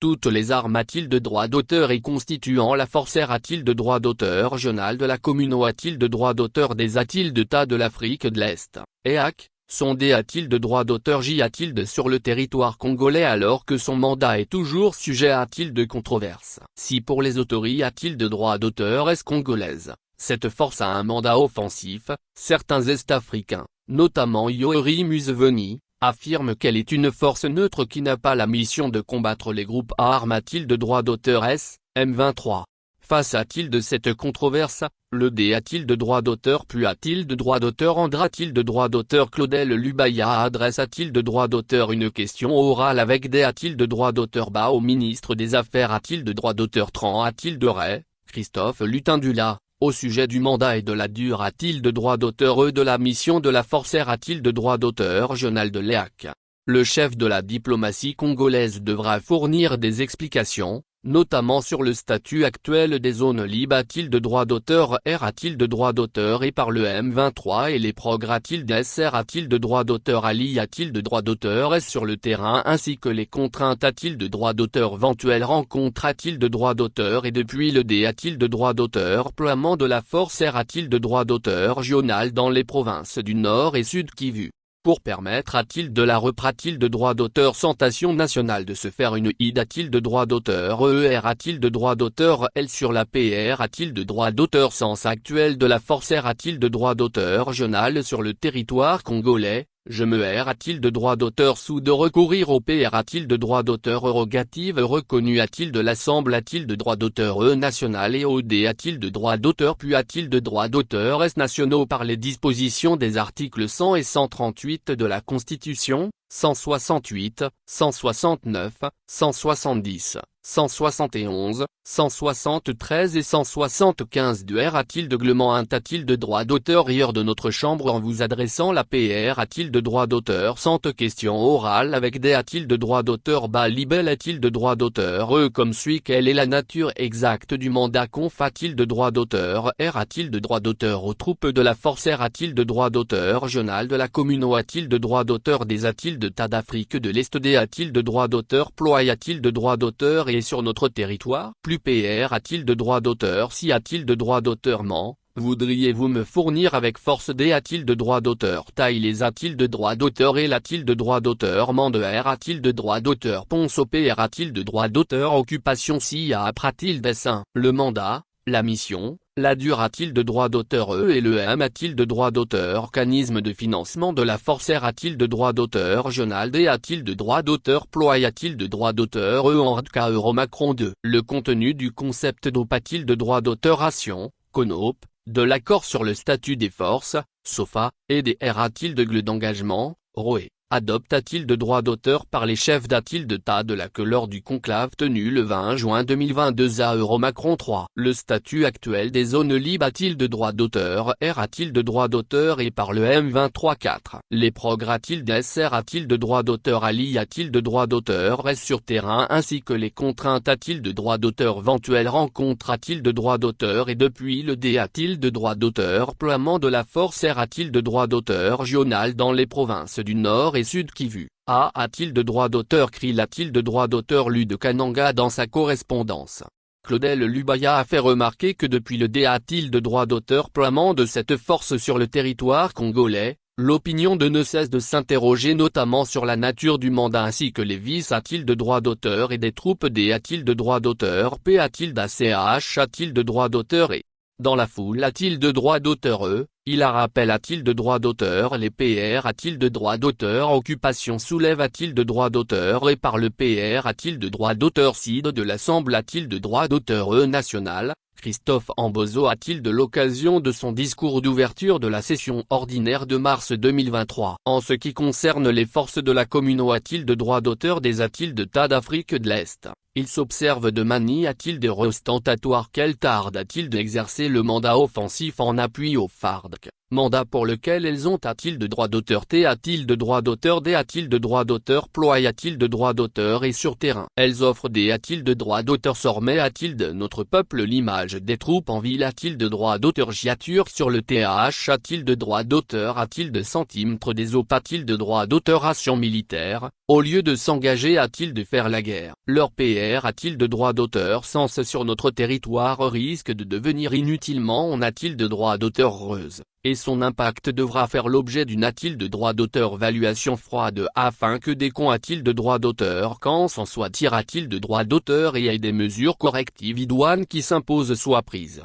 Toutes les armes a-t-il de droit d'auteur et constituant la force R a-t-il de droit d'auteur régional de la commune O a-t-il de droit d'auteur des a-t-il de tas de l'Afrique de l'Est, EAC, son D a-t-il de droit d'auteur J a-t-il de sur le territoire congolais alors que son mandat est toujours sujet à a-t-il de controverse. Si pour les autorités a-t-il de droit d'auteur est congolaise, cette force a un mandat offensif, certains Est-Africains, notamment Yoweri Museveni, affirme qu'elle est une force neutre qui n'a pas la mission de combattre les groupes armés a-t-il de droit d'auteur S, M23. Face a-t-il de cette controverse, le D a-t-il de droit d'auteur puis a-t-il de droit d'auteur Andra a-t-il de droit d'auteur Claudel Lubaya adresse a-t-il de droit d'auteur une question orale avec D a-t-il de droit d'auteur Bas au ministre des Affaires a-t-il de droit d'auteur Tran a-t-il de Ray, Christophe Lutindula. Au sujet du mandat et de la durée a-t-il de droit d'auteur de la mission de la force R a-t-il de droit d'auteur régional de l'EAC. Le chef de la diplomatie congolaise devra fournir des explications, notamment sur le statut actuel des zones libres a-t-il de droit d'auteur R a-t-il de droit d'auteur et par le M23 et les progrès a-t-il de SR a-t-il de droit d'auteur Ali a-t-il de droit d'auteur S sur le terrain ainsi que les contraintes a-t-il de droit d'auteur éventuelles rencontres a-t-il de droit d'auteur et depuis le D a-t-il de droit d'auteur ploiement de la force R a-t-il de droit d'auteur régional dans les provinces du Nord et Sud Kivu. Pour permettre a-t-il de la reprat-il de droit d'auteur Sentation nationale de se faire une id a-t-il de droit d'auteur ER a-t-il de droit d'auteur L sur la PR a-t-il de droit d'auteur sens actuel de la force R a-t-il de droit d'auteur régional sur le territoire congolais, je me R a-t-il de droit d'auteur sous de recourir au PR a-t-il de droit d'auteur rogative reconnu a-t-il de l'Assemblée a-t-il de droit d'auteur national et OD a-t-il de droit d'auteur puis a-t-il de droit d'auteur S nationaux par les dispositions des articles 100 et 138 de la Constitution, 168, 169, 170, 171, 173 et 175 du R a-t-il de glement a-t-il de droit d'auteur rire de notre chambre en vous adressant la PR a-t-il de droit d'auteur Sante question orale avec des a-t-il de droit d'auteur Bas libelle a-t-il de droit d'auteur comme suit quelle est la nature exacte du mandat conf a-t-il de droit d'auteur R a-t-il de droit d'auteur aux troupes de la force R a-t-il de droit d'auteur régional de la commune O a-t-il de droit d'auteur des a-t-il de tas d'Afrique de l'Est D a-t-il de droit d'auteur ploie a-t-il de droit d'auteur et sur notre territoire plus PR a-t-il de droit d'auteur si a-t-il de droit d'auteur voudriez-vous me fournir avec force D a-t-il de droit d'auteur taille les a-t-il de droit d'auteur et a-t-il de droit d'auteur mande R a-t-il de droit d'auteur ponce PR a-t-il de droit d'auteur occupation si a-t-il dessin le mandat, la mission, la durée a-t-il de droit d'auteur et le M a-t-il de droit d'auteur organisme de financement de la force R a-t-il de droit d'auteur régional D a-t-il de droit d'auteur ploie a-t-il de droit d'auteur en cas Euro Macron 2 le contenu du concept d'OP a-t-il de droit d'auteur ration, CONOP, de l'accord sur le statut des forces, SOFA, et des R a-t-il de GLE d'engagement, ROE. Adopte a-t-il de droit d'auteur par les chefs d'a-t-il de tas de la que lors du conclave tenu le 20 juin 2022 à Euromacron 3. Le statut actuel des zones libres a-t-il de droit d'auteur R a-t-il de droit d'auteur et par le M23-4. Les progrès a-t-il de SR a-t-il de droit d'auteur Ali a-t-il de droit d'auteur S sur terrain ainsi que les contraintes a-t-il de droit d'auteur éventuelles rencontres a-t-il de droit d'auteur et depuis le D a-t-il de droit d'auteur ploiement de la force R a-t-il de droit d'auteur régional dans les provinces du Nord et Sud Kivu. A-t-il de droit d'auteur Krill a-t-il de droit d'auteur Lu de Kananga dans sa correspondance. Claudel Lubaya a fait remarquer que depuis le D a-t-il de droit d'auteur ploiement de cette force sur le territoire congolais, l'opinion de ne cesse de s'interroger notamment sur la nature du mandat ainsi que les vices a-t-il de droit d'auteur et des troupes D a-t-il de droit d'auteur P a-t-il d'ACH a-t-il de droit d'auteur et dans la foule a-t-il de droit d'auteur il a rappel a-t-il de droit d'auteur les PR a-t-il de droit d'auteur occupation soulève a-t-il de droit d'auteur et par le PR a-t-il de droit d'auteur CID de l'Assemblée a-t-il de droit d'auteur national, Christophe Ambozo a-t-il de l'occasion de son discours d'ouverture de la session ordinaire de mars 2023. En ce qui concerne les forces de la commune a-t-il de droit d'auteur des a-t-il de tas d'Afrique de l'Est. Il s'observe de manie a-t-il des ostentatoires quelle tarde a-t-il d'exercer le mandat offensif en appui au FARDC. mandat pour lequel elles ont a-t-il de droit d'auteur T a-t-il de droit d'auteur D a-t-il de droit d'auteur ploie a-t-il de droit d'auteur et sur terrain elles offrent des a-t-il de droit d'auteur Sormet a-t-il de notre peuple l'image des troupes en ville a-t-il de droit d'auteur Giaturk sur le TAH a-t-il de droit d'auteur a-t-il de centimètres des eaux a-t-il de droit d'auteur action militaire, au lieu de s'engager a-t-il de faire la guerre leur PR a-t-il de droit d'auteur sens sur notre territoire risque de devenir inutilement on a-t-il de droit d'auteur Reuse et son impact devra faire l'objet d'une a-t-il de droit d'auteur valuation froide afin que des cons a-t-il de droit d'auteur quand s'en soit tire a-t-il de droit d'auteur et des mesures correctives idoines qui s'imposent soient prises.